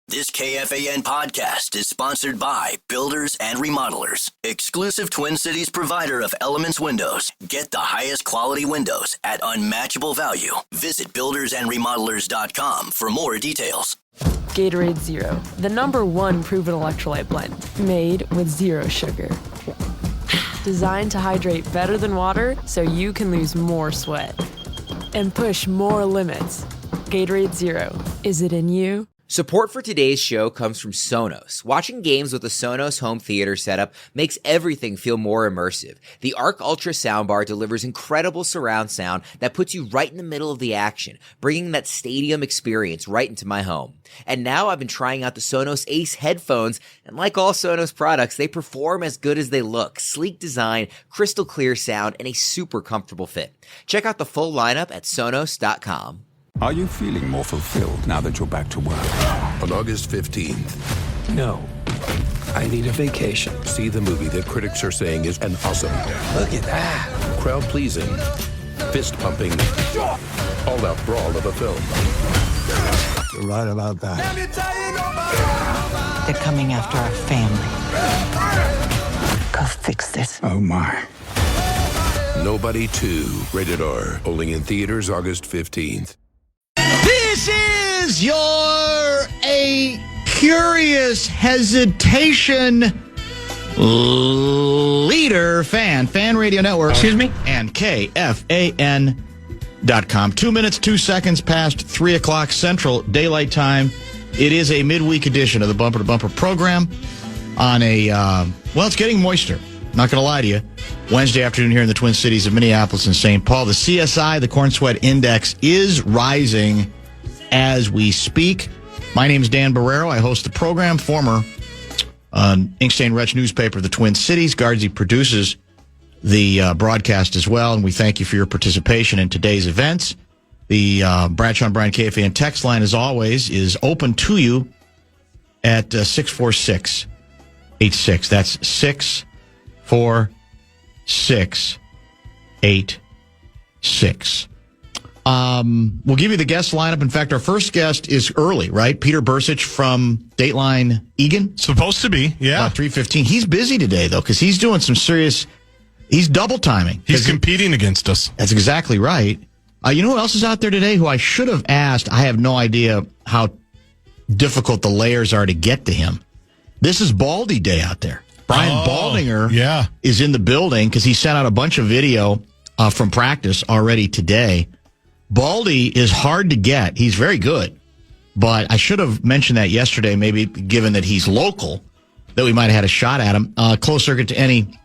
This KFAN podcast is sponsored by Builders and Remodelers, exclusive Twin Cities provider of Elements Windows. Get the highest quality windows at unmatchable value. Visit buildersandremodelers.com for more details. Gatorade Zero, the #1 proven electrolyte blend, made with zero sugar. Designed to hydrate better than water so you can lose more sweat and push more limits. Gatorade Zero, is it in you? Support for today's show comes from Sonos. Watching games with the Sonos home theater setup makes everything feel more immersive. The Arc Ultra soundbar delivers incredible surround sound that puts you right in the middle of the action, bringing that stadium experience right into my home. And now I've been trying out the Sonos Ace headphones, and like all Sonos products, they perform as good as they look. Sleek design, crystal clear sound, and a super comfortable fit. Check out the full lineup at Sonos.com. Are you feeling more fulfilled now that you're back to work? On August 15th. No. I need a vacation. See the movie that critics are saying is an awesome, Look at that. crowd-pleasing, fist-pumping, all-out brawl of a film. You're right about that. They're coming after our family. Go fix this. Oh, my. Nobody 2. Rated R. Only in theaters August 15th. This is your A Curious Hesitation leader fan radio network. Excuse me? And KFAN.com. 2 minutes, 2 seconds past 3 o'clock Central Daylight Time. It is a midweek edition of the Bumper to Bumper program on a, it's getting moister. Not going to lie to you. Wednesday afternoon here in the Twin Cities of Minneapolis and St. Paul. The CSI, the Corn Sweat Index, is rising as we speak. My name is Dan Barreiro. I host the program, former Ink-Stain Wretch newspaper of the Twin Cities. Guardsy produces the broadcast as well, and we thank you for your participation in today's events. The Bradshaw and Bryan KFAN text line, as always, is open to you at 646-86. That's 646-86. We'll give you the guest lineup. In fact, our first guest is early, right? Peter Bursich from Dateline Egan. Supposed to be, yeah. About 3:15. He's busy today, though, because he's doing some serious... He's double timing. He's competing against us. That's exactly right. You know who else is out there today who I should have asked? I have no idea how difficult the layers are to get to him. This is Baldy Day out there. Brian Baldinger is in the building because he sent out a bunch of video from practice already today. Baldy is hard to get. He's very good. But I should have mentioned that yesterday, maybe given that he's local, that we might have had a shot at him. Close circuit to any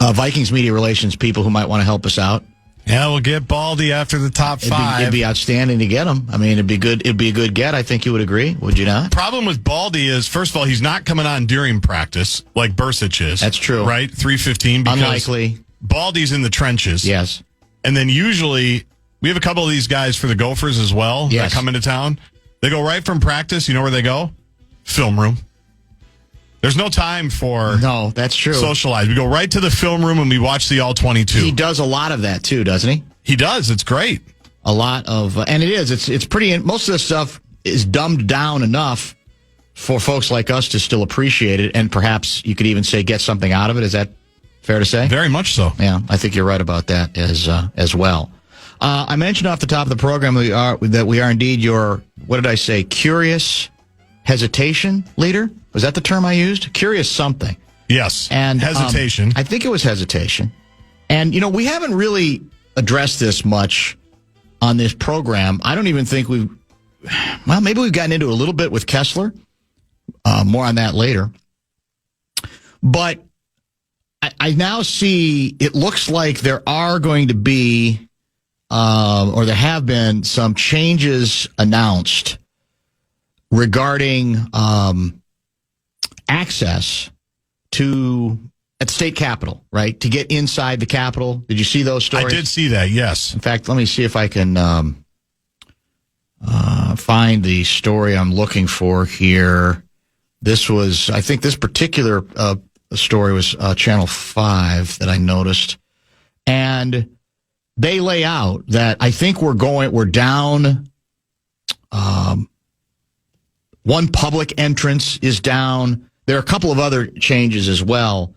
Vikings media relations people who might want to help us out. Yeah, we'll get Baldy after the top 5. It'd be outstanding to get him. I mean, it'd be good. It'd be a good get. I think you would agree. Would you not? Problem with Baldy is, first of all, he's not coming on during practice like Bursich is. That's true. Right? 3:15. Because unlikely. Baldy's in the trenches. Yes. And then usually, we have a couple of these guys for the Gophers as well that come into town. They go right from practice. You know where they go? Film room. There's no time for that's true. Socialize. We go right to the film room and we watch the All-22. He does a lot of that too, doesn't he? He does. It's great. A lot of, and it is. It's pretty. Most of this stuff is dumbed down enough for folks like us to still appreciate it, and perhaps you could even say get something out of it. Is that fair to say? Very much so. Yeah, I think you're right about that as well. I mentioned off the top of the program that we are indeed your, what did I say, curious hesitation leader? Was that the term I used? Curious something. Yes. And hesitation. I think it was hesitation. And, we haven't really addressed this much on this program. I don't even think maybe we've gotten into it a little bit with Kessler. More on that later. But I now see it looks like there are going to be, or there have been some changes announced regarding access to at the state capitol, right? To get inside the Capitol. Did you see those stories? I did see that, yes. In fact, let me see if I can find the story I'm looking for here. This was, I think this particular story was Channel 5 that I noticed. And they lay out that I think we're down One public entrance is down. There are a couple of other changes as well.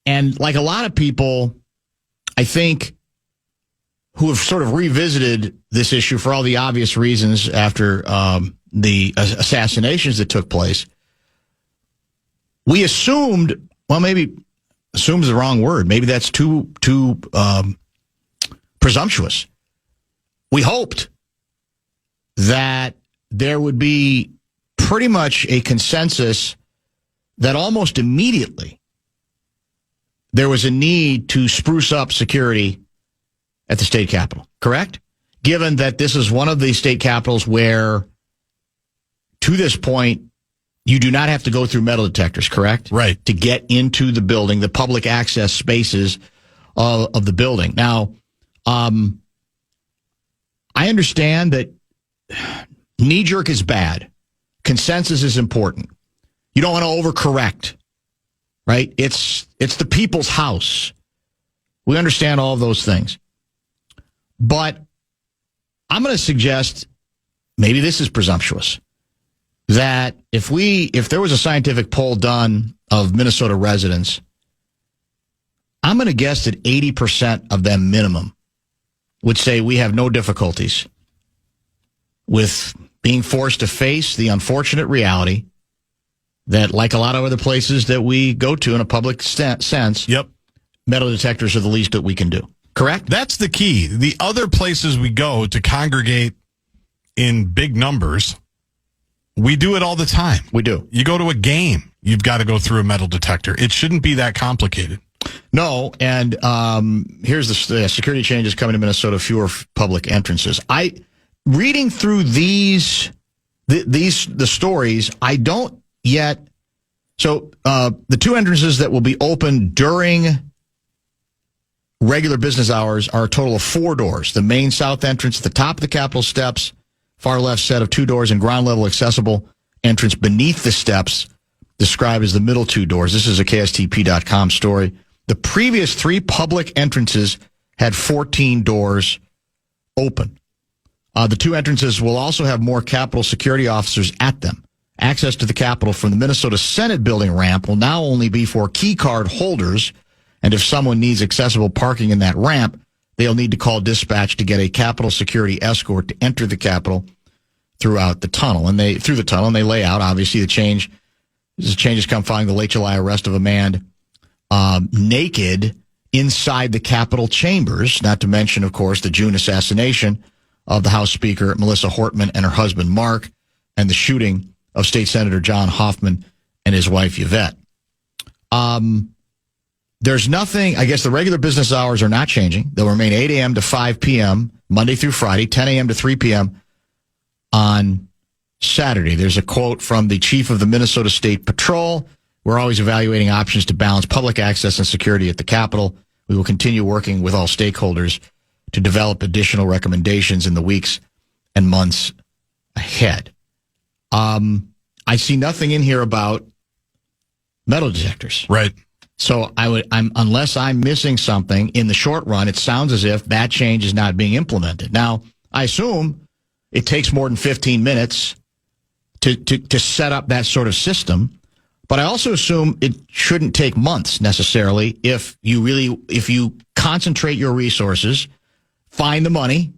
And like a lot of people, I think, who have sort of revisited this issue for all the obvious reasons after the assassinations that took place, we assumed, well, maybe assume is the wrong word. Maybe that's too presumptuous. We hoped that there would be pretty much a consensus that almost immediately there was a need to spruce up security at the state capitol, correct? Given that this is one of the state capitals where, to this point, you do not have to go through metal detectors, correct? Right. To get into the building, the public access spaces of the building. Now, I understand that knee-jerk is bad. Consensus is important. You don't want to overcorrect, right? It's the people's house. We understand all of those things. But I'm going to suggest, maybe this is presumptuous, that if there was a scientific poll done of Minnesota residents, I'm going to guess that 80% of them minimum would say we have no difficulties with being forced to face the unfortunate reality that, like a lot of other places that we go to in a public sense, yep, metal detectors are the least that we can do. Correct? That's the key. The other places we go to congregate in big numbers, we do it all the time. We do. You go to a game, you've got to go through a metal detector. It shouldn't be that complicated. No, and here's the security changes coming to Minnesota, fewer public entrances. Reading through the stories, I don't yet. So the two entrances that will be open during regular business hours are a total of 4 doors. The main south entrance at the top of the Capitol steps, far left set of 2 doors, and ground level accessible entrance beneath the steps, described as the middle 2 doors. This is a KSTP.com story. The previous 3 public entrances had 14 doors open. The 2 entrances will also have more Capitol security officers at them. Access to the Capitol from the Minnesota Senate building ramp will now only be for key card holders, and if someone needs accessible parking in that ramp, they'll need to call dispatch to get a Capitol security escort to enter the Capitol throughout the tunnel. And they lay out, obviously, the changes come following the late July arrest of a man naked inside the Capitol chambers, not to mention, of course, the June assassination of the House Speaker Melissa Hortman and her husband Mark, and the shooting of State Senator John Hoffman and his wife Yvette. There's nothing, I guess the regular business hours are not changing. They'll remain 8 a.m. to 5 p.m. Monday through Friday, 10 a.m. to 3 p.m. on Saturday. There's a quote from the chief of the Minnesota State Patrol. We're always evaluating options to balance public access and security at the Capitol. We will continue working with all stakeholders to develop additional recommendations in the weeks and months ahead. I see nothing in here about metal detectors. Right. So unless I'm missing something in the short run, it sounds as if that change is not being implemented. Now, I assume it takes more than 15 minutes to set up that sort of system, but I also assume it shouldn't take months necessarily if you concentrate your resources, find the money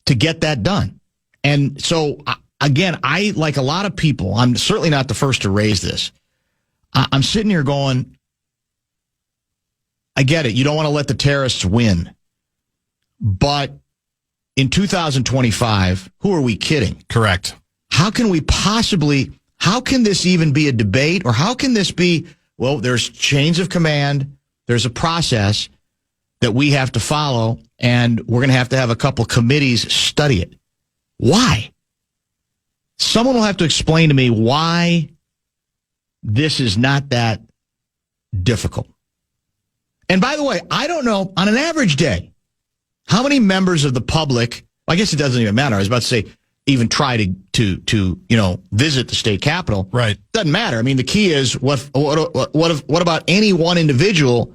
to get that done. And so, again, I, like a lot of people, I'm certainly not the first to raise this. I'm sitting here going, I get it. You don't want to let the terrorists win. But in 2025, who are we kidding? Correct. How can this even be a debate? Or how can this be, well, there's chains of command, there's a process that we have to follow, and we're going to have a couple committees study it. Why? Someone will have to explain to me why this is not that difficult. And by the way, I don't know, on an average day, how many members of the public, I guess it doesn't even matter. I was about to say, even try to visit the state capitol. Right. Doesn't matter. I mean, the key is what about any one individual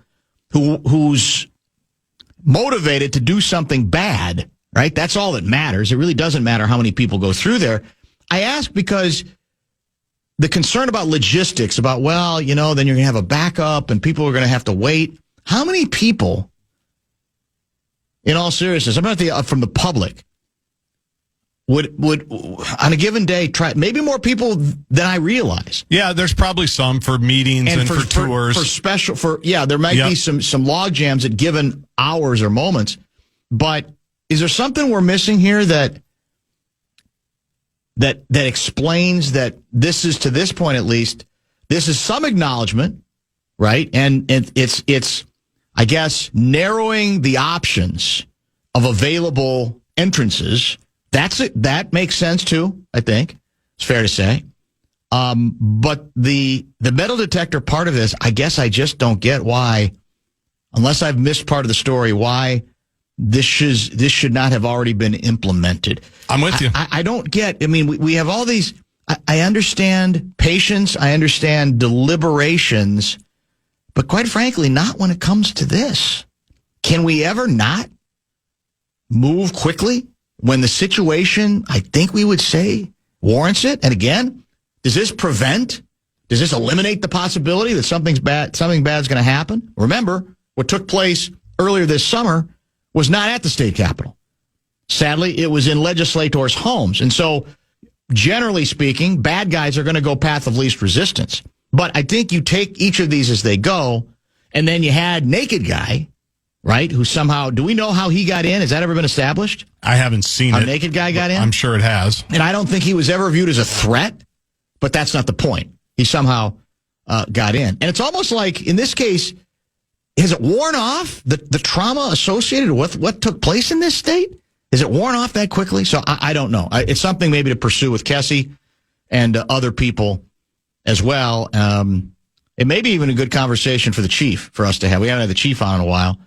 who's motivated to do something bad, right? That's all that matters. It really doesn't matter how many people go through there. I ask because the concern about logistics, about, well, then you're going to have a backup and people are going to have to wait. How many people, in all seriousness, I'm not from the public, would on a given day try, maybe more people than I realize. Yeah, there's probably some for meetings and for tours. There might be some log jams at given hours or moments. But is there something we're missing here that explains that this is, to this point at least, this is some acknowledgement, right? And it's I guess narrowing the options of available entrances. That makes sense too, I think. It's fair to say. But the metal detector part of this, I guess I just don't get why, unless I've missed part of the story, why this should not have already been implemented. I'm with you. I don't get, we have all these, I understand patience, I understand deliberations, but quite frankly, not when it comes to this. Can we ever not move quickly when the situation, I think we would say, warrants it? And again, does this eliminate the possibility that something bad is going to happen? Remember, what took place earlier this summer was not at the state capitol. Sadly, it was in legislators' homes. And so, generally speaking, bad guys are going to go path of least resistance. But I think you take each of these as they go, and then you had Naked Guy, right, who somehow, do we know how he got in? Has that ever been established? I haven't seen how it. Naked Guy got in? I'm sure it has. And I don't think he was ever viewed as a threat, but that's not the point. He somehow got in. And it's almost like, in this case, has it worn off, the trauma associated with what took place in this state? Is it worn off that quickly? So I don't know. It's something maybe to pursue with Kessie and other people as well. It may be even a good conversation for the chief for us to have. We haven't had the chief on in a while,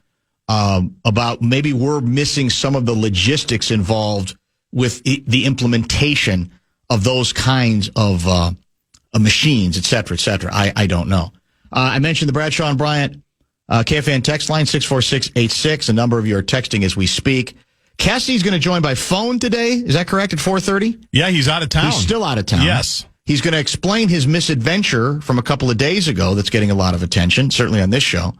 about maybe we're missing some of the logistics involved with the implementation of those kinds of machines, et cetera, et cetera. I don't know. I mentioned the Bradshaw and Bryant KFAN text line, 64686. A number of you are texting as we speak. Cassie's going to join by phone today. Is that correct, at 4:30? Yeah, he's out of town. He's still out of town. Yes. He's going to explain his misadventure from a couple of days ago that's getting a lot of attention, certainly on this show.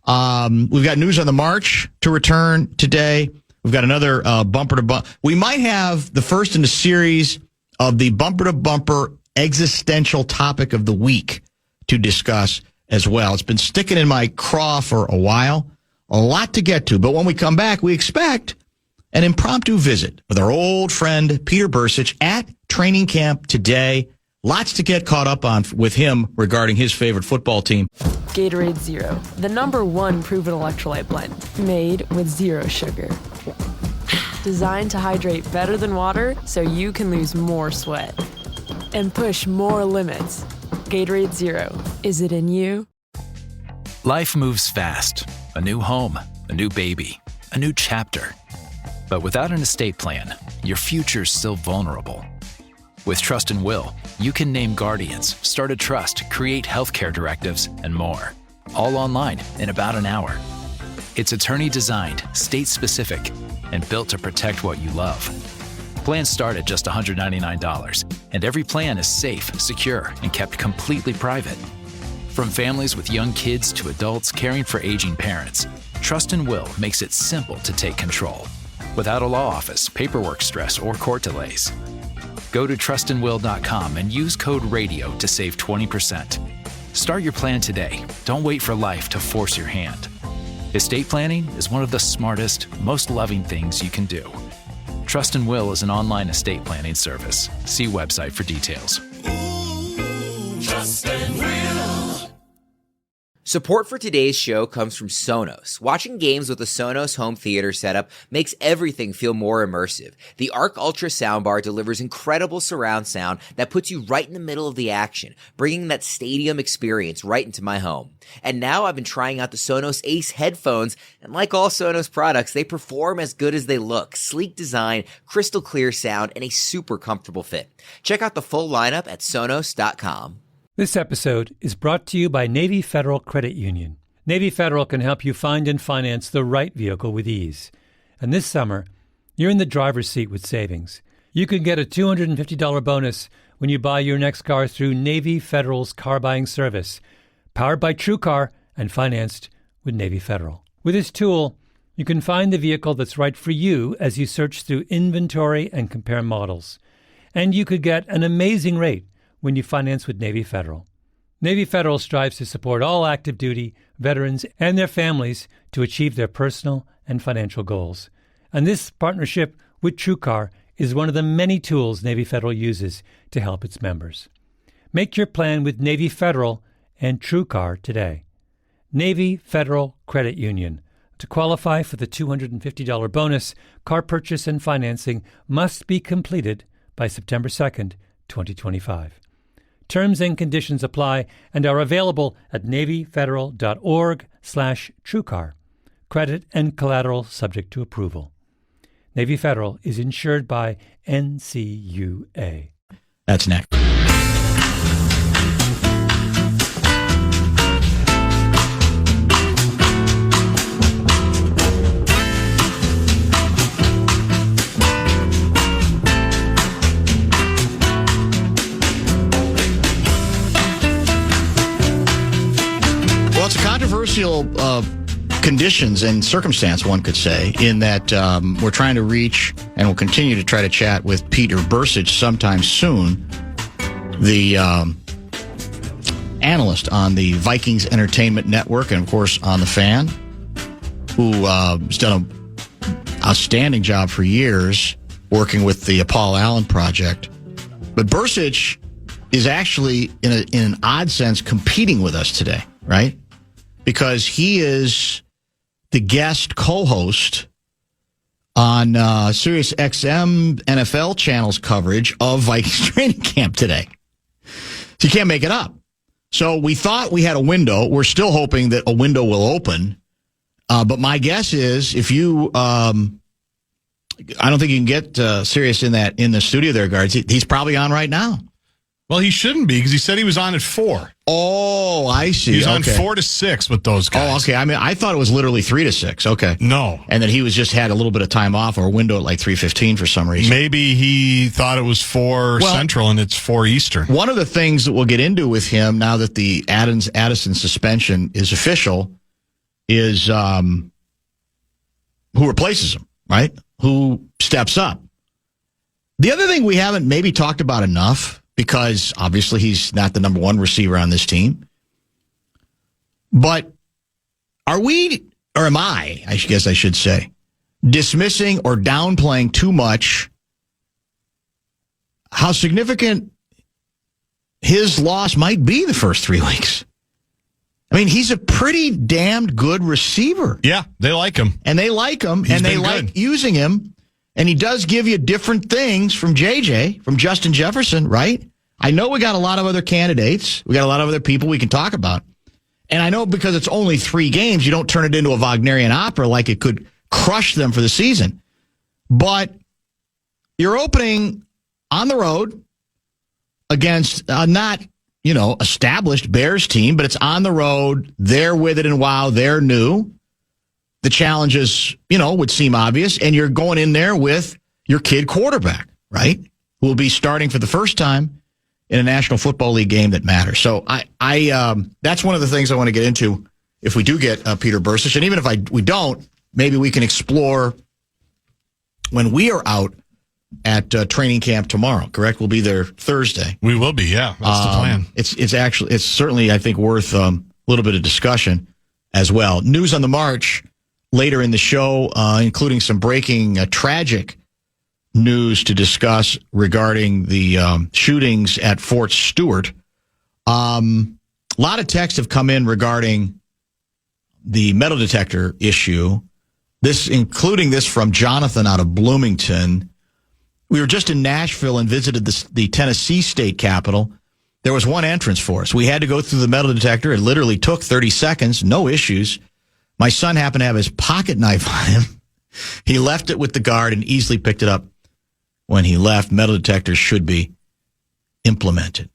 We've got news on the march to return today. We've got another bumper to bumper. We might have the first in a series of the bumper to bumper existential topic of the week to discuss as well. It's been sticking in my craw for a while. A lot to get to. But when we come back, we expect an impromptu visit with our old friend Peter Bursich at training camp today. Lots to get caught up on with him regarding his favorite football team. Gatorade Zero, the #1 proven electrolyte blend, made with zero sugar. Designed to hydrate better than water so you can lose more sweat and push more limits. Gatorade Zero, is it in you? Life moves fast. A new home, a new baby, a new chapter. But without an estate plan, your future's still vulnerable. With Trust and Will, you can name guardians, start a trust, create healthcare directives, and more. All online in about an hour. It's attorney-designed, state-specific, and built to protect what you love. Plans start at just $199, and every plan is safe, secure, and kept completely private. From families with young kids to adults caring for aging parents, Trust and Will makes it simple to take control, without a law office, paperwork stress, or court delays. Go to trustandwill.com and use code RADIO to save 20%. Start your plan today. Don't wait for life to force your hand. Estate planning is one of the smartest, most loving things you can do. Trust and Will is an online estate planning service. See website for details. Trust and Will. Support for today's show comes from Sonos. Watching games with the Sonos home theater setup makes everything feel more immersive. The Arc Ultra soundbar delivers incredible surround sound that puts you right in the middle of the action, bringing that stadium experience right into my home. And now I've been trying out the Sonos Ace headphones, and like all Sonos products, they perform as good as they look. Sleek design, crystal clear sound, and a super comfortable fit. Check out the full lineup at Sonos.com. This episode is brought to you by Navy Federal Credit Union. Navy Federal can help you find and finance the right vehicle with ease. And this summer, you're in the driver's seat with savings. You can get a $250 bonus when you buy your next car through Navy Federal's car buying service, powered by TrueCar and financed with Navy Federal. With this tool, you can find the vehicle that's right for you as you search through inventory and compare models. And you could get an amazing rate when you finance with Navy Federal. Navy Federal strives to support all active duty, veterans, and their families to achieve their personal and financial goals. And this partnership with TrueCar is one of the many tools Navy Federal uses to help its members. Make your plan with Navy Federal and TrueCar today. Navy Federal Credit Union. To qualify for the $250 bonus, car purchase and financing must be completed by September 2nd, 2025. Terms and conditions apply and are available at NavyFederal.org/TrueCar. Credit and collateral subject to approval. Navy Federal is insured by NCUA. That's next. Well, it's a controversial conditions and circumstance, one could say, in that we're trying to reach and will continue to try to chat with Peter Bursic sometime soon, the analyst on the Vikings Entertainment Network and, of course, on the Fan, who has done an outstanding job for years working with the Paul Allen Project. But Bursic is actually, in an odd sense, competing with us today, right? Because he is the guest co-host on Sirius XM NFL channel's coverage of Vikings training camp today. So you can't make it up. So we thought we had a window. We're still hoping that a window will open. But my guess is if you, I don't think you can get Sirius in the studio there, guards. He's probably on right now. Well, he shouldn't be because he said he was on at 4. Oh, I see. He's on 4 to 6 with those guys. Oh, okay. I mean, I thought it was literally 3 to 6. Okay. No. And then he was just had a little bit of time off or a window at like 3:15 for some reason. Maybe he thought it was 4 Central and it's 4 Eastern. One of the things that we'll get into with him now that the Addison suspension is official is who replaces him, right? Who steps up? The other thing we haven't maybe talked about enough, because obviously he's not the number one receiver on this team. But are we, or am I guess I should say, dismissing or downplaying too much how significant his loss might be the first 3 weeks? I mean, he's a pretty damned good receiver. Yeah, they like him. And they like him, and they like using him. And he does give you different things from JJ, from Justin Jefferson, right? I know we got a lot of other candidates. We got a lot of other people we can talk about. And I know because it's only 3 games, you don't turn it into a Wagnerian opera like it could crush them for the season. But you're opening on the road against not, established Bears team, but it's on the road. They're with it, and wow, they're new. The challenges, would seem obvious, and you're going in there with your kid quarterback, right? Who will be starting for the first time in a National Football League game that matters. So I that's one of the things I want to get into if we do get Peter Bursic, and even if we don't, maybe we can explore when we are out at training camp tomorrow. Correct? We'll be there Thursday. We will be, yeah. That's the plan. It's certainly, I think, worth a little bit of discussion as well. News on the march later in the show, including some breaking tragic news to discuss regarding the shootings at Fort Stewart. A lot of texts have come in regarding the metal detector issue. Including this from Jonathan out of Bloomington. We were just in Nashville and visited the Tennessee state capitol. There was one entrance for us. We had to go through the metal detector. It literally took 30 seconds, no issues. My son happened to have his pocket knife on him. He left it with the guard and easily picked it up when he left. Metal detectors should be implemented.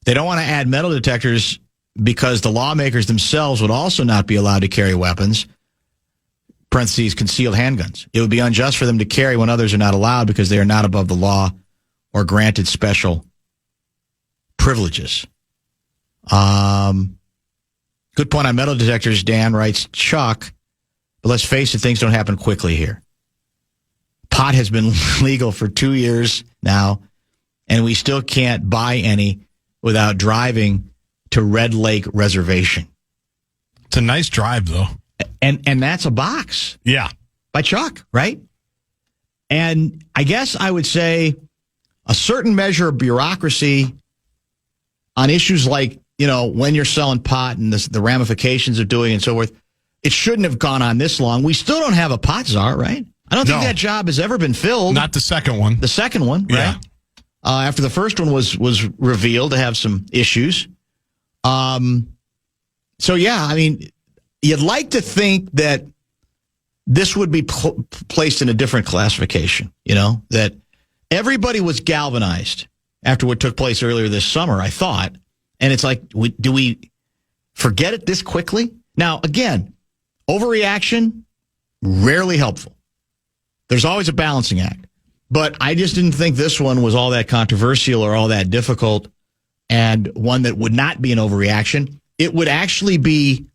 They don't want to add metal detectors because the lawmakers themselves would also not be allowed to carry weapons. parentheses, concealed handguns. It would be unjust for them to carry when others are not allowed because they are not above the law or granted special privileges. Good point on metal detectors, Dan writes, Chuck, but let's face it, things don't happen quickly here. Pot has been legal for 2 years now, and we still can't buy any without driving to Red Lake Reservation. It's a nice drive, though. And that's a box. Yeah. By Chuck, right? And I guess I would say a certain measure of bureaucracy on issues like, when you're selling pot and the ramifications of doing it and so forth, it shouldn't have gone on this long. We still don't have a pot czar, right? I don't think that job has ever been filled. Not the second one. The second one, right? Yeah. After the first one was revealed to have some issues. So, yeah, I mean, you'd like to think that this would be placed in a different classification, that everybody was galvanized after what took place earlier this summer, I thought. And it's like, do we forget it this quickly? Now, again, overreaction, rarely helpful. There's always a balancing act. But I just didn't think this one was all that controversial or all that difficult, and one that would not be an overreaction. It would actually be,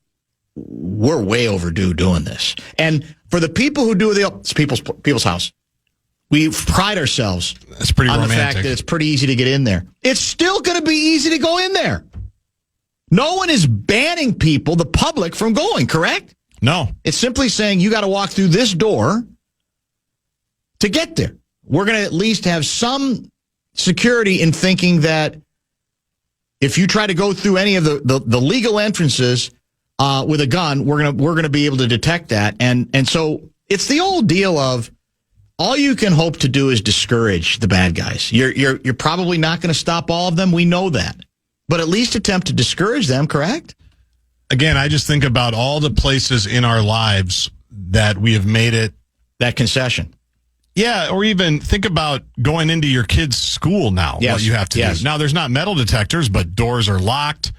we're way overdue doing this. And for the people who do it's people's house. We pride ourselves That's pretty on romantic. The fact that it's pretty easy to get in there. It's still going to be easy to go in there. No one is banning people, the public, from going, correct? No. It's simply saying you got to walk through this door to get there. We're going to at least have some security in thinking that if you try to go through any of the legal entrances with a gun, we're going to be able to detect that. And so it's the old deal of all you can hope to do is discourage the bad guys. You're probably not going to stop all of them. We know that. But at least attempt to discourage them, correct? Again, I just think about all the places in our lives that we have made it. That concession. Yeah, or even think about going into your kid's school now, what you have to do. Now, there's not metal detectors, but doors are locked.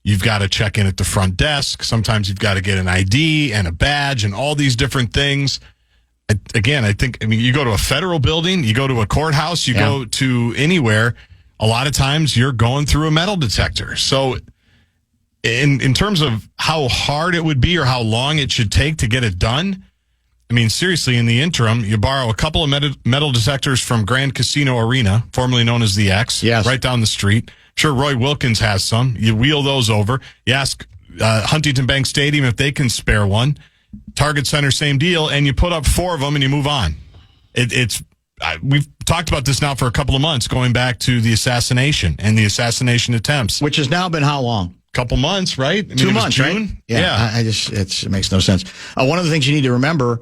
You've got to check in at the front desk. Sometimes you've got to get an ID and a badge and all these different things. Again, you go to a federal building, you go to a courthouse, you go to anywhere, a lot of times you're going through a metal detector. So in terms of how hard it would be or how long it should take to get it done, I mean, seriously, in the interim, you borrow a couple of metal detectors from Grand Casino Arena, formerly known as the X, right down the street. Sure, Roy Wilkins has some. You wheel those over. You ask Huntington Bank Stadium if they can spare one. Target Center, same deal, and you put up 4 of them and you move on. We've talked about this now for a couple of months, going back to the assassination and the assassination attempts. Which has now been how long? Couple months, right? I mean, 2 months, June? right? Yeah. It makes no sense. One of the things you need to remember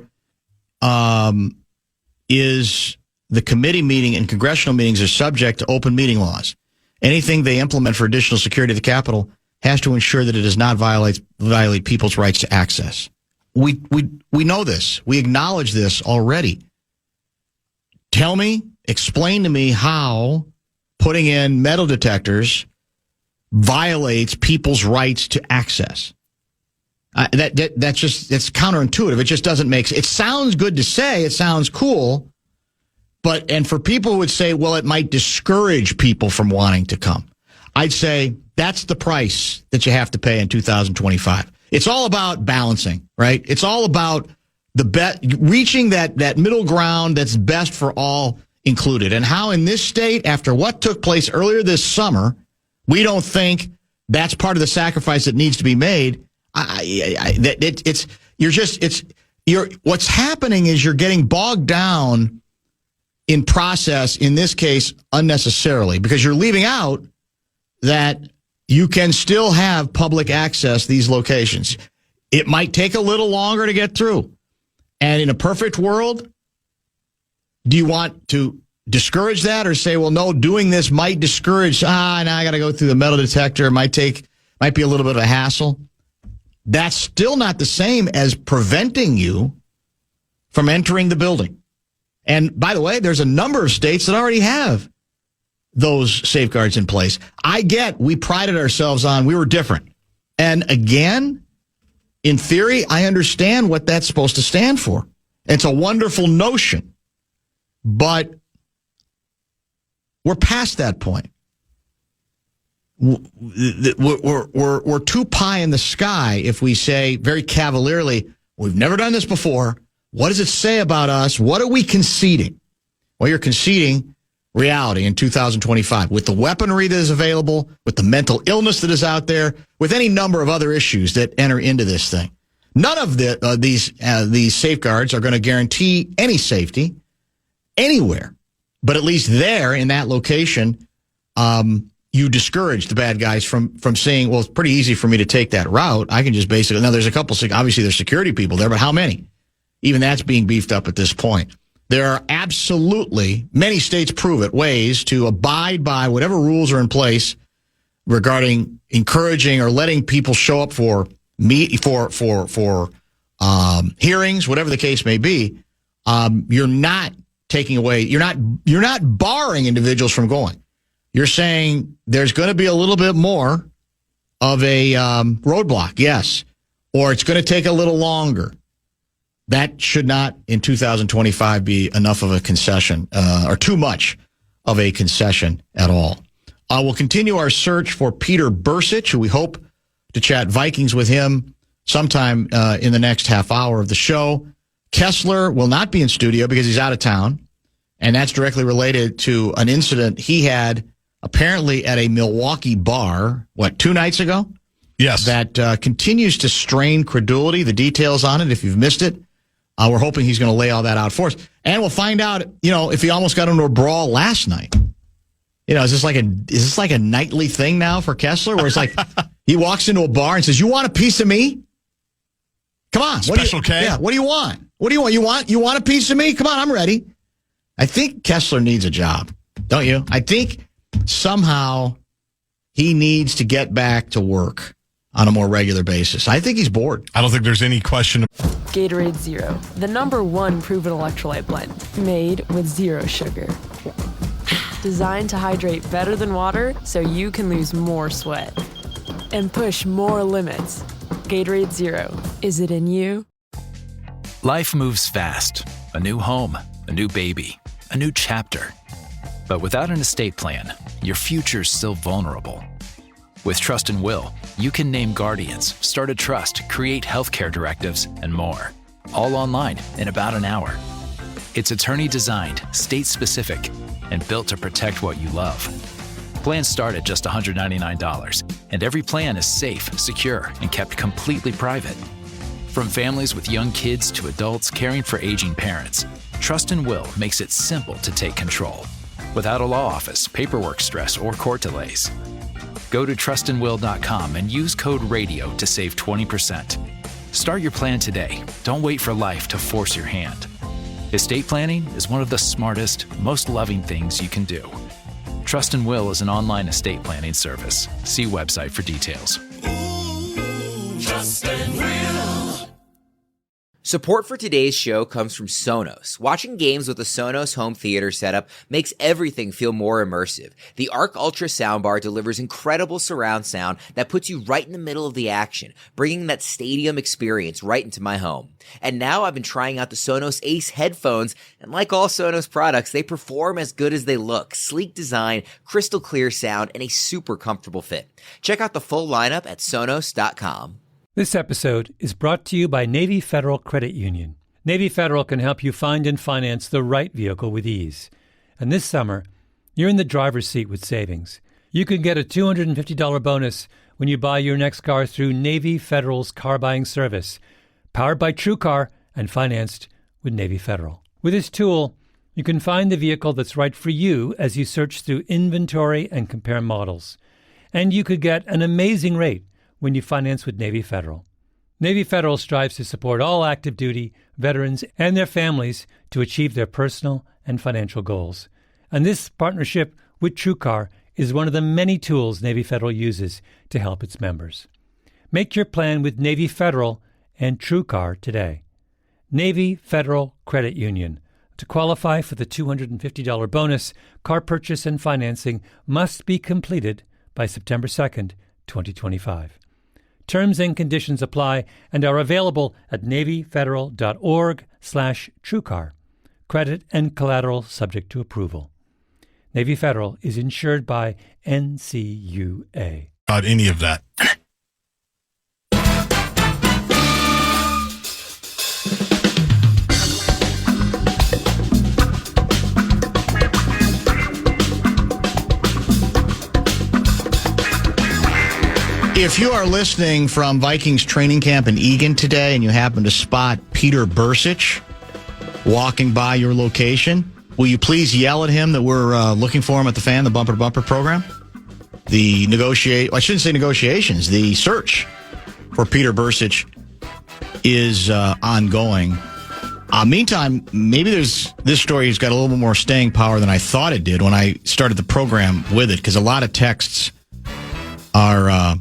is the committee meeting and congressional meetings are subject to open meeting laws. Anything they implement for additional security of the Capitol has to ensure that it does not violate people's rights to access. We know this. We acknowledge this already. Explain to me how putting in metal detectors violates people's rights to access. It's counterintuitive. It just doesn't make sense. It sounds good to say. It sounds cool. And for people who would say, well, it might discourage people from wanting to come, I'd say that's the price that you have to pay in 2025. It's all about balancing, right? It's all about reaching that middle ground that's best for all included. And how in this state, after what took place earlier this summer, we don't think that's part of the sacrifice that needs to be made. What's happening is you're getting bogged down in process, in this case, unnecessarily, because you're leaving out that you can still have public access these locations. It might take a little longer to get through. And in a perfect world, do you want to discourage that or say, well, no, doing this might discourage, now I got to go through the metal detector. It might be a little bit of a hassle. That's still not the same as preventing you from entering the building. And by the way, there's a number of states that already have those safeguards in place. We prided ourselves on, we were different. And again, in theory, I understand what that's supposed to stand for. It's a wonderful notion, but we're past that point. We're too pie in the sky if we say very cavalierly, we've never done this before. What does it say about us? What are we conceding? Well, you're conceding reality in 2025 with the weaponry that is available, with the mental illness that is out there, with any number of other issues that enter into this thing. None of these safeguards are going to guarantee any safety anywhere, but at least there in that location, you discourage the bad guys from saying, well, it's pretty easy for me to take that route. I can just basically, now there's a couple, obviously there's security people there, but how many? Even that's being beefed up at this point. There are absolutely, many states prove it, ways to abide by whatever rules are in place regarding encouraging or letting people show up for hearings, whatever the case may be. You're not taking away, you're not barring individuals from going. You're saying there's going to be a little bit more of a roadblock, yes, or it's going to take a little longer. That should not, in 2025, be enough of a concession or too much of a concession at all. We'll continue our search for Peter Bursich, who we hope to chat Vikings with him sometime in the next half hour of the show. Kessler will not be in studio because he's out of town, and that's directly related to an incident he had apparently at a Milwaukee bar, 2 nights ago? Yes. That continues to strain credulity. The details on it, if you've missed it, we're hoping he's going to lay all that out for us. And we'll find out, if he almost got into a brawl last night. Is this like a nightly thing now for Kessler, where it's like he walks into a bar and says, "You want a piece of me? Come on, Special K? Yeah, what do you want? What do you want? You want a piece of me? Come on, I'm ready." I think Kessler needs a job, don't you? I think somehow he needs to get back to work on a more regular basis. I think he's bored. I don't think there's any question. Gatorade Zero, the #1 proven electrolyte blend, made with zero sugar. Designed to hydrate better than water so you can lose more sweat and push more limits. Gatorade Zero, is it in you? Life moves fast. A new home, a new baby, a new chapter. But without an estate plan, your future's still vulnerable. With Trust and Will, you can name guardians, start a trust, create healthcare directives, and more. All online in about an hour. It's attorney-designed, state-specific, and built to protect what you love. Plans start at just $199, and every plan is safe, secure, and kept completely private. From families with young kids to adults caring for aging parents, Trust and Will makes it simple to take control, without a law office, paperwork stress, or court delays. Go to trustandwill.com and use code RADIO to save 20%. Start your plan today. Don't wait for life to force your hand. Estate planning is one of the smartest, most loving things you can do. Trust and Will is an online estate planning service. See website for details. Trust and Will. Support for today's show comes from Sonos. Watching games with the Sonos home theater setup makes everything feel more immersive. The Arc Ultra soundbar delivers incredible surround sound that puts you right in the middle of the action, bringing that stadium experience right into my home. And now I've been trying out the Sonos Ace headphones, and like all Sonos products, they perform as good as they look. Sleek design, crystal clear sound, and a super comfortable fit. Check out the full lineup at Sonos.com. This episode is brought to you by Navy Federal Credit Union. Navy Federal can help you find and finance the right vehicle with ease. And this summer, you're in the driver's seat with savings. You can get a $250 bonus when you buy your next car through Navy Federal's car buying service, powered by TrueCar and financed with Navy Federal. With this tool, you can find the vehicle that's right for you as you search through inventory and compare models. And you could get an amazing rate when you finance with Navy Federal. Navy Federal strives to support all active duty, veterans, and their families to achieve their personal and financial goals. And this partnership with TrueCar is one of the many tools Navy Federal uses to help its members. Make your plan with Navy Federal and TrueCar today. Navy Federal Credit Union. To qualify for the $250 bonus, car purchase and financing must be completed by September 2nd, 2025. Terms and conditions apply and are available at NavyFederal.org/TrueCar. Credit and collateral subject to approval. Navy Federal is insured by NCUA. About any of that. If you are listening from Vikings training camp in Eagan today and you happen to spot Peter Bursich walking by your location, will you please yell at him that we're looking for him at the FAN, the Bumper to Bumper program? The I shouldn't say negotiations, the search for Peter Bursich is ongoing. Meantime, maybe this story has got a little bit more staying power than I thought it did when I started the program with it, because a lot of texts are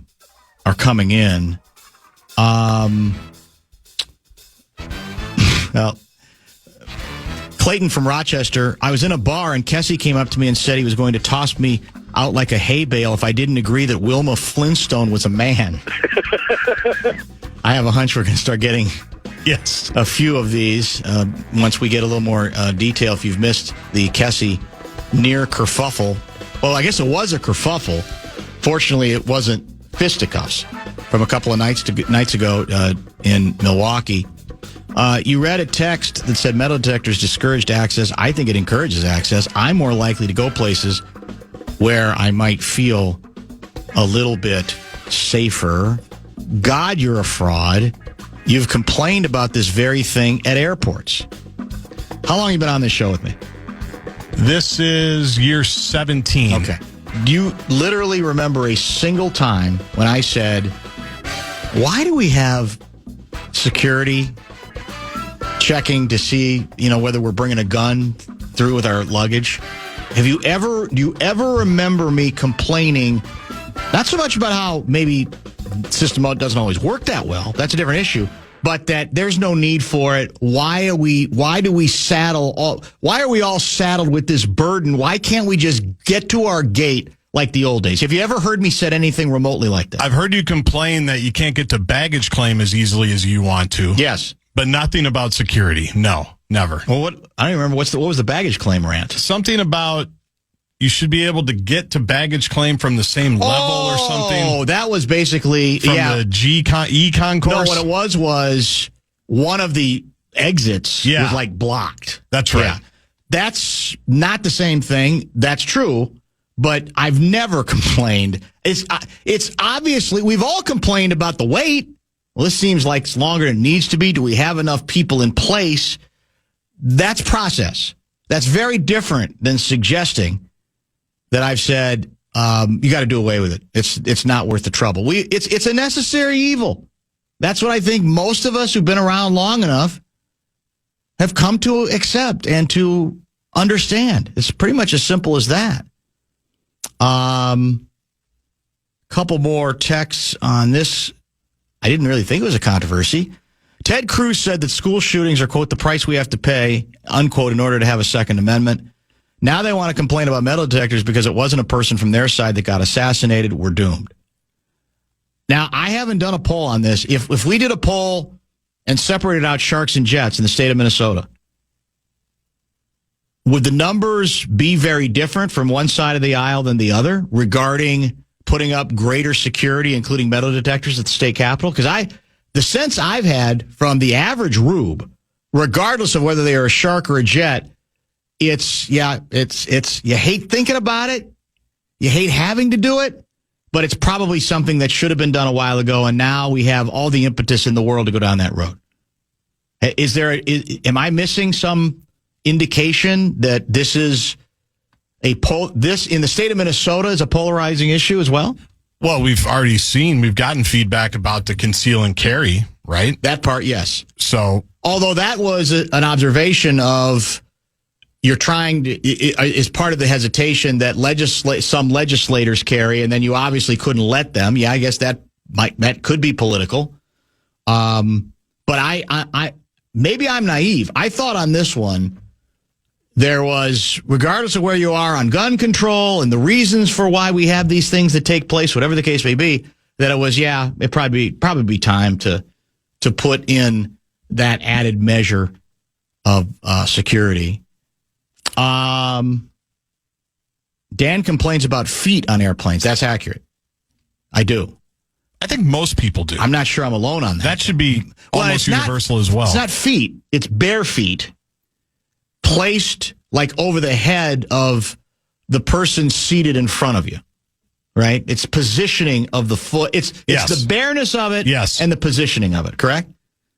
coming in. Well, Clayton from Rochester, I was in a bar and Kessie came up to me and said he was going to toss me out like a hay bale if I didn't agree that Wilma Flintstone was a man. I have a hunch we're going to start getting a few of these once we get a little more detail. If you've missed the Kessie near kerfuffle, well, I guess it was a kerfuffle. Fortunately, it wasn't fisticuffs from a couple of nights ago in Milwaukee. You read a text that said metal detectors discouraged access. I think it encourages access. I'm more likely to go places where I might feel a little bit safer. God, you're a fraud. You've complained about this very thing at airports. How long have you been on this show with me? This is year 17. Okay. Do you literally remember a single time when I said, why do we have security checking to see, whether we're bringing a gun through with our luggage? Do you ever remember me complaining, not so much about how maybe the system doesn't always work that well, that's a different issue, but that there's no need for it. Why are we all saddled with this burden? Why can't we just get to our gate like the old days? Have you ever heard me said anything remotely like that? I've heard you complain that you can't get to baggage claim as easily as you want to. Yes. But nothing about security. No, never. Well, I don't remember what was the baggage claim rant? Something about you should be able to get to baggage claim from the same level or something. Oh, that was basically from the E-Con course. No, what it was one of the exits was blocked. That's right. Yeah. That's not the same thing. That's true. But I've never complained. It's obviously, we've all complained about the wait. Well, this seems like it's longer than it needs to be. Do we have enough people in place? That's process. That's very different than suggesting that I've said, you got to do away with it. It's not worth the trouble. It's a necessary evil. That's what I think most of us who've been around long enough have come to accept and to understand. It's pretty much as simple as that. Couple more texts on this. I didn't really think it was a controversy. Ted Cruz said that school shootings are, quote, the price we have to pay, unquote, in order to have a Second Amendment. Now they want to complain about metal detectors because it wasn't a person from their side that got assassinated. We're doomed. Now, I haven't done a poll on this. If we did a poll and separated out sharks and jets in the state of Minnesota, would the numbers be very different from one side of the aisle than the other regarding putting up greater security, including metal detectors at the state capitol? Because the sense I've had from the average rube, regardless of whether they are a shark or a jet, it's you hate thinking about it, you hate having to do it, but it's probably something that should have been done a while ago, and now we have all the impetus in the world to go down that road. Am I missing some indication that this is this in the state of Minnesota is a polarizing issue as well? Well, we've gotten feedback about the conceal and carry, right? That part, yes. So, although that was an observation of you're trying to, is part of the hesitation that some legislators carry, and then you obviously couldn't let them. Yeah, I guess that could be political. But I maybe I'm naive. I thought on this one, there was, regardless of where you are on gun control and the reasons for why we have these things that take place, whatever the case may be, that it was, it probably be time to put in that added measure of security. Dan complains about feet on airplanes. That's accurate. I do. I think most people do. I'm not sure I'm alone on that. That should be almost universal as well. It's not feet. It's bare feet placed like over the head of the person seated in front of you, right? It's positioning of the foot. It's the bareness of it and the positioning of it, correct?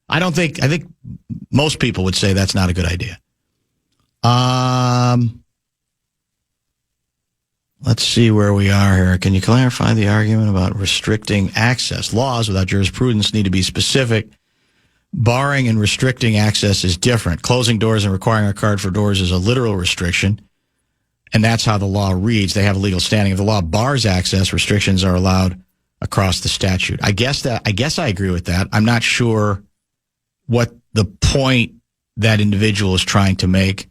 I think most people would say that's not a good idea. Let's see where we are here. Can you clarify the argument about restricting access? Laws without jurisprudence need to be specific. Barring and restricting access is different. Closing doors and requiring a card for doors is a literal restriction, and that's how the law reads. They have a legal standing. If the law bars access, restrictions are allowed across the statute. I guess I agree with that. I'm not sure what the point that individual is trying to make.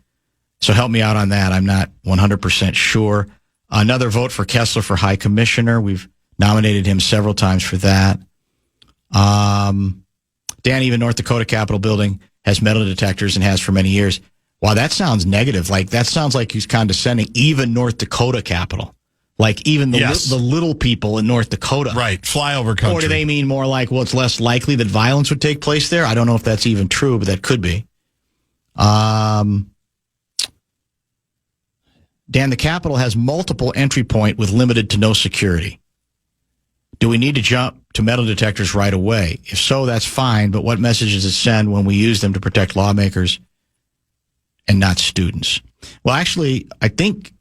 So help me out on that. I'm not 100% sure. Another vote for Kessler for High Commissioner. We've nominated him several times for that. Dan, even North Dakota Capitol Building has metal detectors and has for many years. Wow, that sounds negative. Like, that sounds like he's condescending. Even North Dakota Capitol. Like, even the little people in North Dakota. Right, flyover country. Or do they mean more like, well, it's less likely that violence would take place there? I don't know if that's even true, but that could be. Dan, the Capitol has multiple entry point with limited to no security. Do we need to jump to metal detectors right away? If so, that's fine, but what message does it send when we use them to protect lawmakers and not students? Well, actually, I think,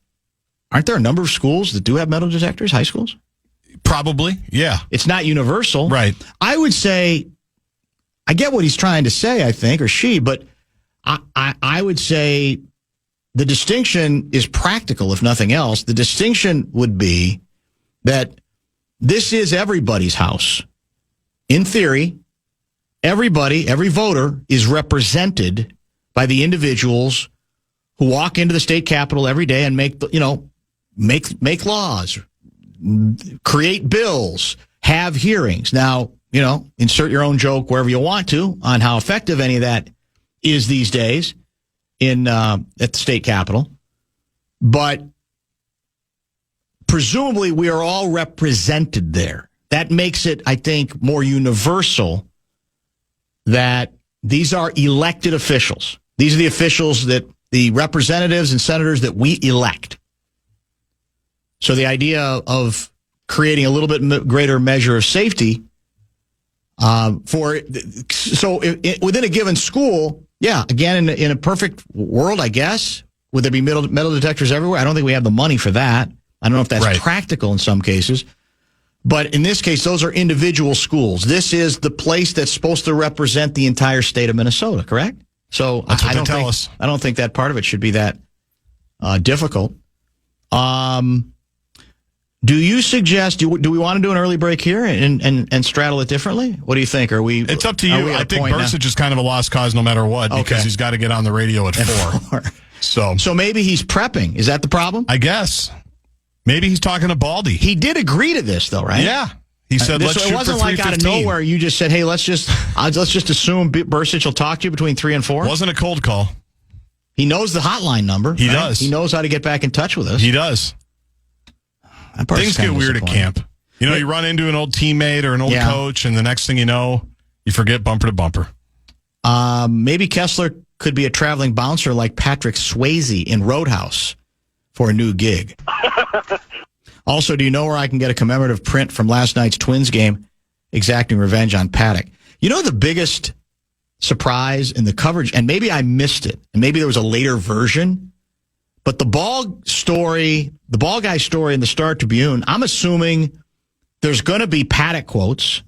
aren't there a number of schools that do have metal detectors, high schools? Probably, yeah. It's not universal. Right. I would say, I get what he's trying to say, I think, or she, but I would say the distinction is practical, if nothing else. The distinction would be that this is everybody's house. In theory, everybody, every voter is represented by the individuals who walk into the state capitol every day and make laws, create bills, have hearings. Now, insert your own joke wherever you want to on how effective any of that is these days at the state capitol. But presumably we are all represented there. That makes it, I think, more universal that these are elected officials. These are the officials that the representatives and senators that we elect. So the idea of creating a little bit greater measure of safety within a given school, again, in a perfect world, I guess, would there be metal detectors everywhere? I don't think we have the money for that. I don't know if that's practical in some cases. But in this case, those are individual schools. This is the place that's supposed to represent the entire state of Minnesota, correct? So that's what they tell us. I don't think that part of it should be that difficult. Do you suggest, do we want to do an early break here and straddle it differently? What do you think? It's up to you. I think Bursich is kind of a lost cause no matter what because he's got to get on the radio at 4. So maybe he's prepping. Is that the problem? I guess. Maybe he's talking to Baldy. He did agree to this, though, right? Yeah. He said, let's shoot for 3:15. It wasn't like out of nowhere you just said, hey, let's just assume Bursich will talk to you between 3 and 4. Wasn't a cold call. He knows the hotline number. He does. He knows how to get back in touch with us. He does. Things get weird at camp. You run into an old teammate or an old coach, and the next thing you know, you forget bumper to bumper. Maybe Kessler could be a traveling bouncer like Patrick Swayze in Roadhouse for a new gig. Also, do you know where I can get a commemorative print from last night's Twins game exacting revenge on Paddock? The biggest surprise in the coverage, and maybe I missed it, and maybe there was a later version, but the ball guy story in the Star Tribune, I'm assuming there's going to be Paddock quotes,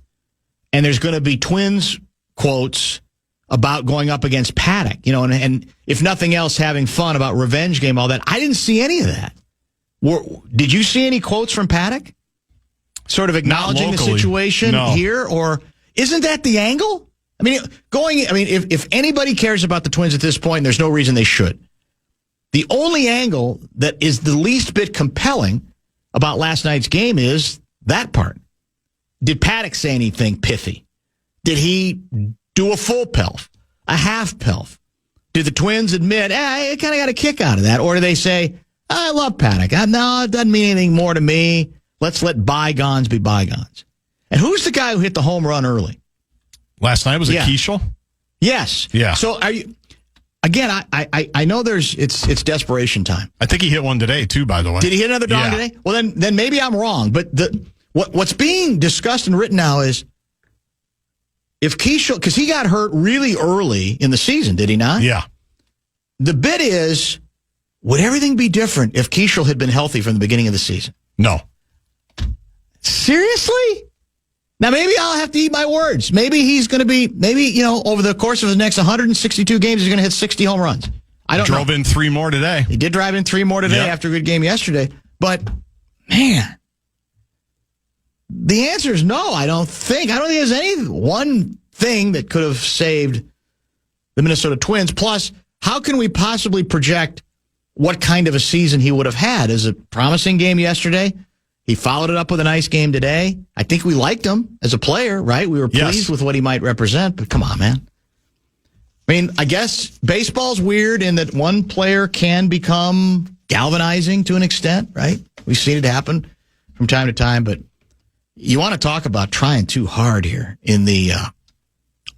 and there's going to be Twins quotes about going up against Paddock, and if nothing else, having fun about revenge game, all that. I didn't see any of that. Did you see any quotes from Paddock? Sort of acknowledging the situation here? Or isn't that the angle? If anybody cares about the Twins at this point, there's no reason they should. The only angle that is the least bit compelling about last night's game is that part. Did Paddock say anything pithy? Did he do a full pelf, a half pelf? Did the Twins admit, I kind of got a kick out of that? Or do they say, I love Paddock. No, it doesn't mean anything more to me. Let's let bygones be bygones. And who's the guy who hit the home run early? Last night, was it Keishel? Yes. Yeah. So are you? Again, I know it's desperation time. I think he hit one today too. By the way, did he hit another dong today? Well, then maybe I'm wrong. But what's being discussed and written now is if Keishel, because he got hurt really early in the season, did he not? Yeah. The bit is, would everything be different if Keishel had been healthy from the beginning of the season? No. Seriously? Now, maybe I'll have to eat my words. Maybe he's going to be, over the course of his next 162 games, he's going to hit 60 home runs. I don't know. Drove in 3 more today. He did drive in 3 more today after a good game yesterday. But, man, the answer is no, I don't think. I don't think there's any one thing that could have saved the Minnesota Twins. Plus, how can we possibly project what kind of a season he would have had? As a promising game yesterday, he followed it up with a nice game today. I think we liked him as a player, right? We were pleased with what he might represent, but come on, man. I mean, I guess baseball's weird in that one player can become galvanizing to an extent, right? We've seen it happen from time to time, but you want to talk about trying too hard here in the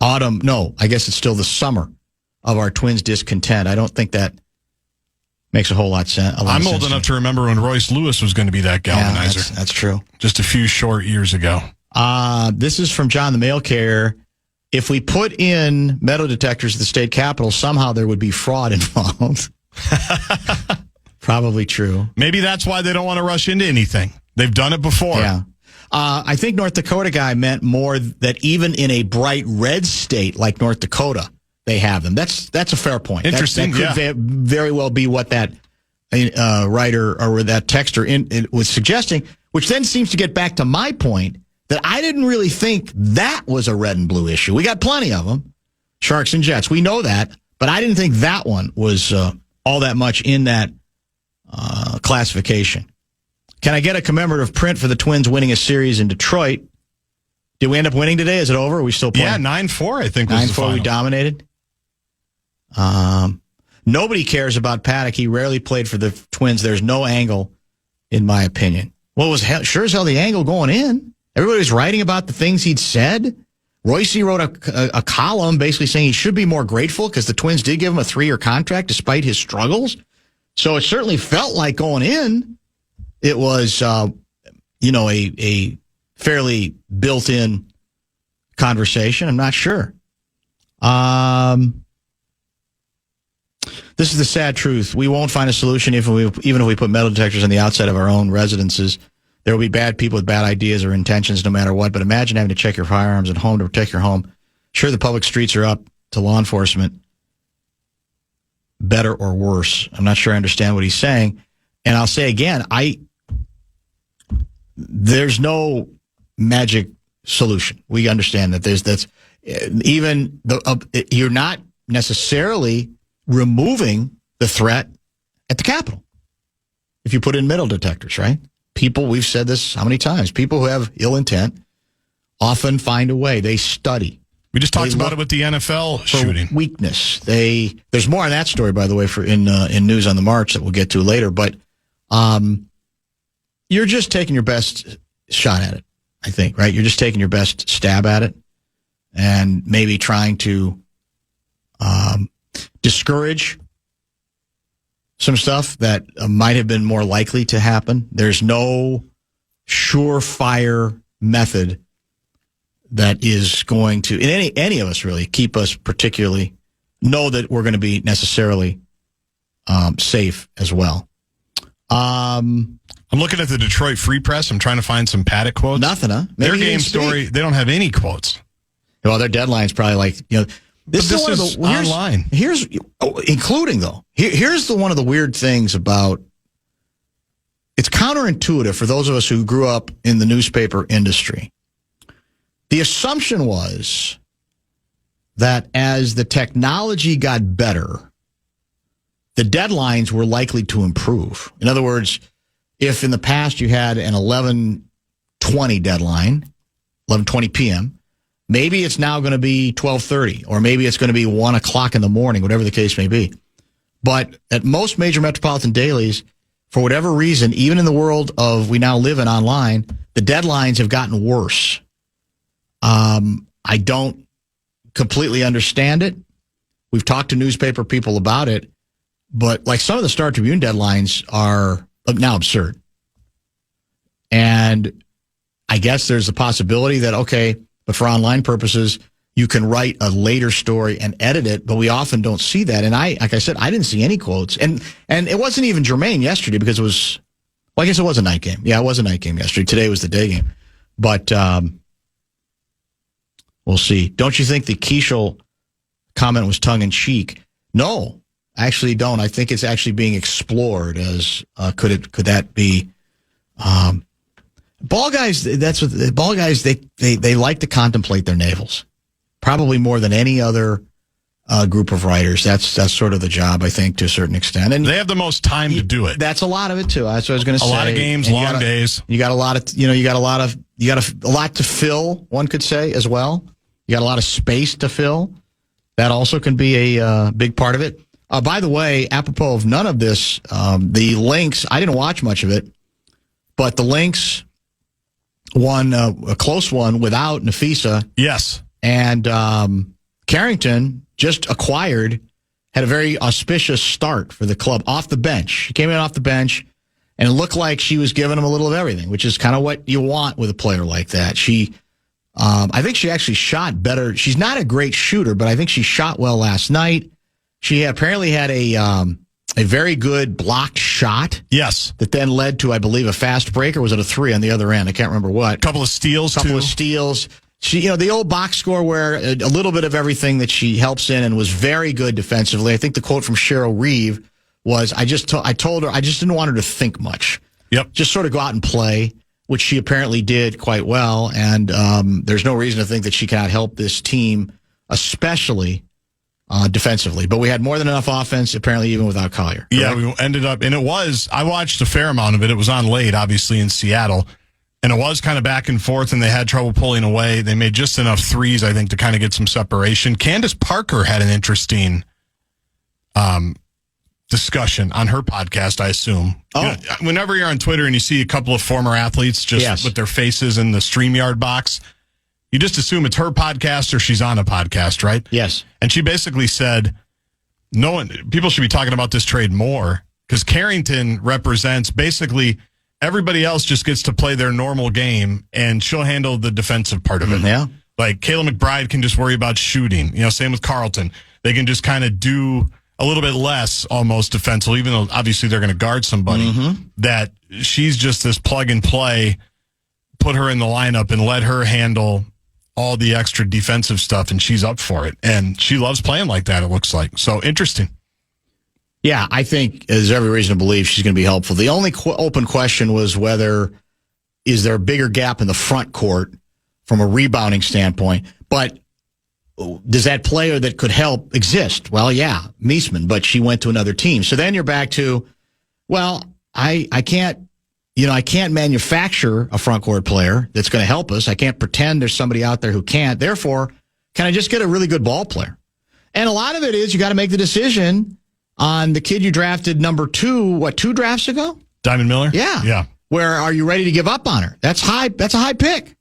autumn. No, I guess it's still the summer of our Twins discontent. I don't think that makes a whole lot of sense. I'm old enough to remember when Royce Lewis was going to be that galvanizer. Yeah, that's true. Just a few short years ago. This is from John the mail carrier. If we put in metal detectors at the state capitol, somehow there would be fraud involved. Probably true. Maybe that's why they don't want to rush into anything. They've done it before. Yeah. I think North Dakota guy meant more that even in a bright red state like North Dakota, they have them. That's a fair point. Interesting. That could very well be what that writer or that texter was suggesting, which then seems to get back to my point that I didn't really think that was a red and blue issue. We got plenty of them, Sharks and Jets. We know that, but I didn't think that one was all that much in that classification. Can I get a commemorative print for the Twins winning a series in Detroit? Did we end up winning today? Is it over? Are we still playing? Yeah, 9-4, I think, was 9-4, the final. we dominated. Nobody cares about Paddock. He rarely played for the Twins. There's no angle, in my opinion. Well, it was sure as hell the angle going in. Everybody was writing about the things he'd said. Royce wrote a column basically saying he should be more grateful because the Twins did give him a 3-year contract despite his struggles. So it certainly felt like going in, it was, a fairly built-in conversation. I'm not sure. This is the sad truth. We won't find a solution even if we put metal detectors on the outside of our own residences. There will be bad people with bad ideas or intentions no matter what, but imagine having to check your firearms at home to protect your home. Sure, the public streets are up to law enforcement. Better or worse? I'm not sure I understand what he's saying. And I'll say again, there's no magic solution. We understand that you're not necessarily removing the threat at the Capitol if you put in metal detectors, right? People, we've said this how many times, people who have ill intent often find a way. They study. We just talked about it with the NFL shooting. Weakness. There's more on that story, by the way, in News on the March that we'll get to later. But you're just taking your best shot at it, I think, right? You're just taking your best stab at it and maybe trying to discourage some stuff that might have been more likely to happen. There's no surefire method that is going to, in any of us really, keep us particularly, know that we're going to be necessarily safe as well. I'm looking at the Detroit Free Press. I'm trying to find some Paddock quotes. Nothing, huh? Their game story, they don't have any quotes. Well, their deadline's probably like, this is online. Here's one of the weird things about, it's counterintuitive for those of us who grew up in the newspaper industry. The assumption was that as the technology got better, the deadlines were likely to improve. In other words, if in the past you had an 11:20 deadline, 11:20 p.m. Maybe it's now going to be 12:30, or maybe it's going to be 1 o'clock in the morning, whatever the case may be. But at most major metropolitan dailies, for whatever reason, even in the world of we now live in online, the deadlines have gotten worse. I don't completely understand it. We've talked to newspaper people about it, but like some of the Star Tribune deadlines are now absurd. And I guess there's a possibility that, okay, but for online purposes, you can write a later story and edit it, but we often don't see that. And like I said, I didn't see any quotes. And it wasn't even germane yesterday because it was, well, I guess it was a night game. Yeah, it was a night game yesterday. Today was the day game. But we'll see. Don't you think the Keishel comment was tongue-in-cheek? No, I actually don't. I think it's actually being explored as could that be ball guys. That's what ball guys, they like to contemplate their navels, probably more than any other group of writers. That's sort of the job, I think, to a certain extent. And they have the most time to do it. That's a lot of it too. That's what I was going to say. A lot of games, long days. You got a lot of, you got a lot to fill, one could say, as well. You got a lot of space to fill. That also can be a big part of it. By the way, apropos of none of this, the Lynx, I didn't watch much of it, but the Lynx won a close one without Nafisa. Yes. And Carrington just had a very auspicious start for the club off the bench. She came in off the bench, and it looked like she was giving him a little of everything, which is kind of what you want with a player like that. I think she actually shot better. She's not a great shooter, but I think she shot well last night. She apparently had a very good blocked shot. Yes. That then led to, I believe, a fast break, or was it a three on the other end? I can't remember what. Couple of steals, She, the old box score where a little bit of everything that she helps in, and was very good defensively. I think the quote from Cheryl Reeve was, I told her I just didn't want her to think much. Yep. Just sort of go out and play, which she apparently did quite well. And there's no reason to think that she cannot help this team, especially defensively. But we had more than enough offense, apparently, even without Collier. Correct? Yeah, we ended up, and I watched a fair amount of it. It was on late, obviously, in Seattle. And it was kind of back and forth, and they had trouble pulling away. They made just enough threes, I think, to kind of get some separation. Candace Parker had an interesting discussion on her podcast, I assume. Oh. Whenever you're on Twitter and you see a couple of former athletes just with their faces in the StreamYard box, you just assume it's her podcast or she's on a podcast, right? Yes. And she basically said, people should be talking about this trade more, because Carrington represents basically everybody else just gets to play their normal game, and she'll handle the defensive part of it. Yeah. Like Kayla McBride can just worry about shooting. Same with Carlton. They can just kind of do a little bit less almost defensively, even though obviously they're going to guard somebody. Mm-hmm. That she's just this plug and play, put her in the lineup and let her handle all the extra defensive stuff, and she's up for it. And she loves playing like that, it looks like. So interesting. Yeah, I think there's every reason to believe she's going to be helpful. The only open question was is there a bigger gap in the front court from a rebounding standpoint? But does that player that could help exist? Well, yeah, Meisman, but she went to another team. So then you're back to, well, I can't manufacture a front court player that's going to help us. I can't pretend there's somebody out there who can't. Therefore, can I just get a really good ball player? And a lot of it is you got to make the decision on the kid you drafted number 2, 2 drafts ago? Diamond Miller? Yeah. Yeah. Where are you ready to give up on her? That's high. That's a high pick.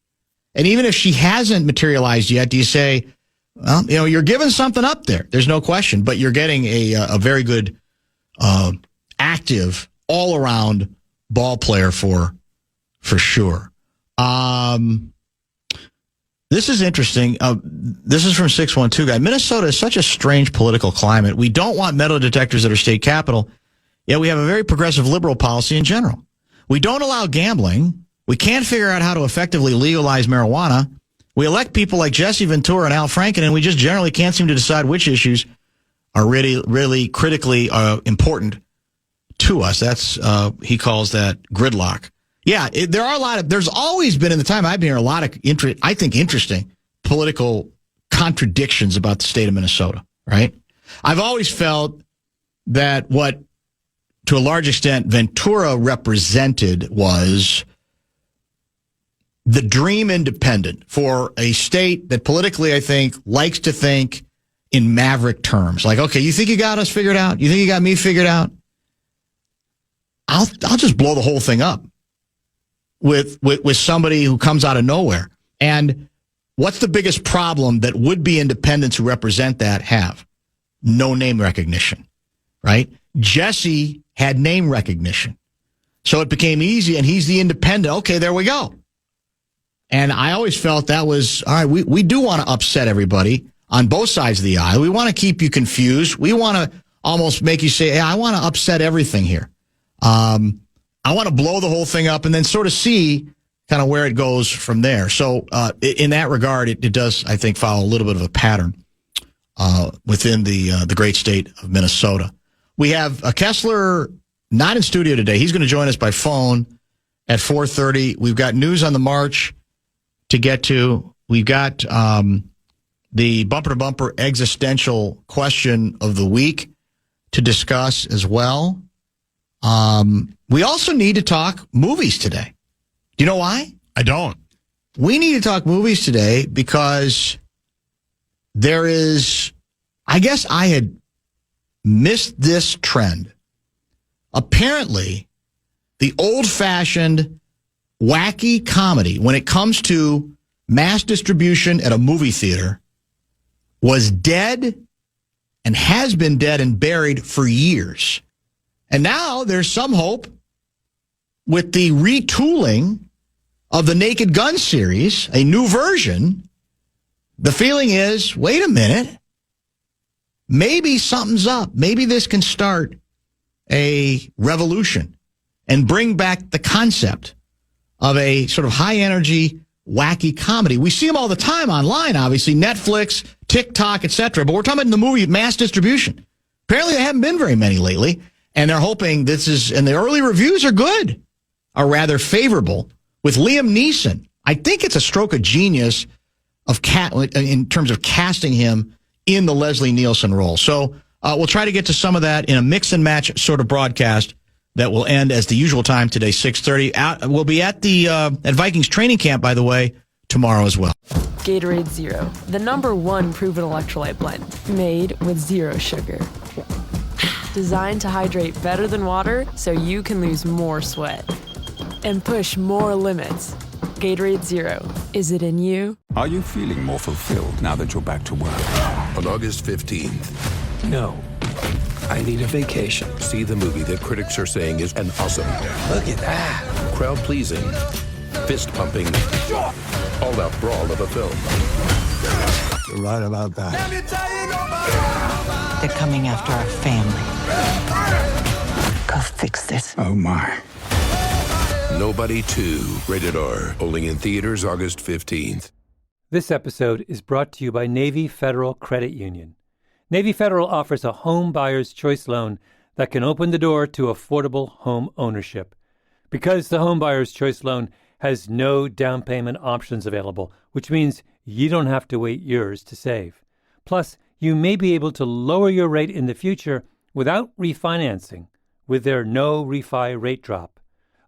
And even if she hasn't materialized yet, do you say, well, you're giving something up there. There's no question, but you're getting a very good, active, all-around ball player for sure. This is interesting. This is from 612 guy. Minnesota is such a strange political climate. We don't want metal detectors at our state capital, yet we have a very progressive liberal policy in general. We don't allow gambling. We can't figure out how to effectively legalize marijuana. We elect people like Jesse Ventura and Al Franken, and we just generally can't seem to decide which issues are really, really critically important to us. That's he calls that gridlock. Yeah, there's always been, in the time I've been here, a lot of interesting political contradictions about the state of Minnesota, right? I've always felt that what, to a large extent, Ventura represented was the dream independent for a state that politically, I think, likes to think in maverick terms. Like, okay, you think you got us figured out? You think you got me figured out? I'll just blow the whole thing up with somebody who comes out of nowhere. And what's the biggest problem that would-be independents who represent that have? No name recognition, right? Jesse had name recognition. So it became easy, and he's the independent. Okay, there we go. And I always felt that was, all right, we do want to upset everybody on both sides of the aisle. We want to keep you confused. We want to almost make you say, hey, I want to upset everything here. I want to blow the whole thing up and then sort of see kind of where it goes from there. So in that regard, it does, I think, follow a little bit of a pattern within the great state of Minnesota. We have Kessler not in studio today. He's going to join us by phone at 4:30. We've got news on the march to get to. We've got the bumper-to-bumper existential question of the week to discuss as well. We also need to talk movies today. Do you know why? I don't. We need to talk movies today because there is, I guess I had missed this trend. Apparently, the old-fashioned wacky comedy, when it comes to mass distribution at a movie theater, was dead and has been dead and buried for years. And now there's some hope with the retooling of the Naked Gun series, a new version. The feeling is, wait a minute, maybe something's up. Maybe this can start a revolution and bring back the concept of a sort of high-energy, wacky comedy. We see them all the time online, obviously, Netflix, TikTok, etc. But we're talking about in the movie mass distribution. Apparently, there haven't been very many lately, and they're hoping this is, and the early reviews are good, are rather favorable. With Liam Neeson, I think it's a stroke of genius in terms of casting him in the Leslie Nielsen role. So we'll try to get to some of that in a mix and match sort of broadcast that will end as the usual time today, 6:30. We'll be at the at Vikings training camp, by the way, tomorrow as well. Gatorade Zero, the #1 proven electrolyte blend, made with zero sugar. Designed to hydrate better than water so you can lose more sweat and push more limits. Gatorade Zero, is it in you? Are you feeling more fulfilled now that you're back to work? On August 15th. No. I need a vacation. See the movie that critics are saying is an awesome, Look at that. crowd-pleasing, fist-pumping, all-out brawl of a film. You're right about that. They're coming after our family. Go fix this. Oh, my. Nobody 2, rated R, only in theaters August 15th. This episode is brought to you by Navy Federal Credit Union. Navy Federal offers a home buyer's choice loan that can open the door to affordable home ownership. Because the home buyer's choice loan has no down payment options available, which means you don't have to wait years to save. Plus, you may be able to lower your rate in the future without refinancing with their no refi rate drop.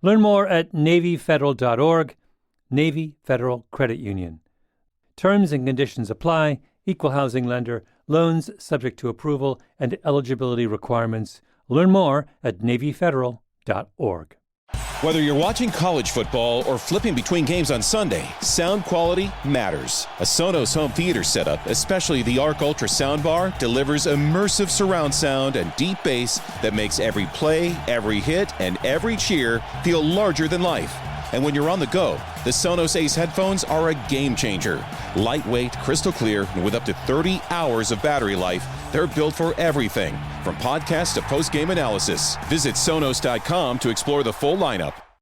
Learn more at NavyFederal.org. Navy Federal Credit Union. Terms and conditions apply. Equal housing lender. Loans subject to approval and eligibility requirements. Learn more at NavyFederal.org. Whether you're watching college football or flipping between games on Sunday, sound quality matters. A Sonos home theater setup, especially the Arc Ultra soundbar, delivers immersive surround sound and deep bass that makes every play, every hit, and every cheer feel larger than life. And when you're on the go, the Sonos Ace headphones are a game changer. Lightweight, crystal clear, and with up to 30 hours of battery life, they're built for everything, from podcasts to post-game analysis. Visit Sonos.com to explore the full lineup.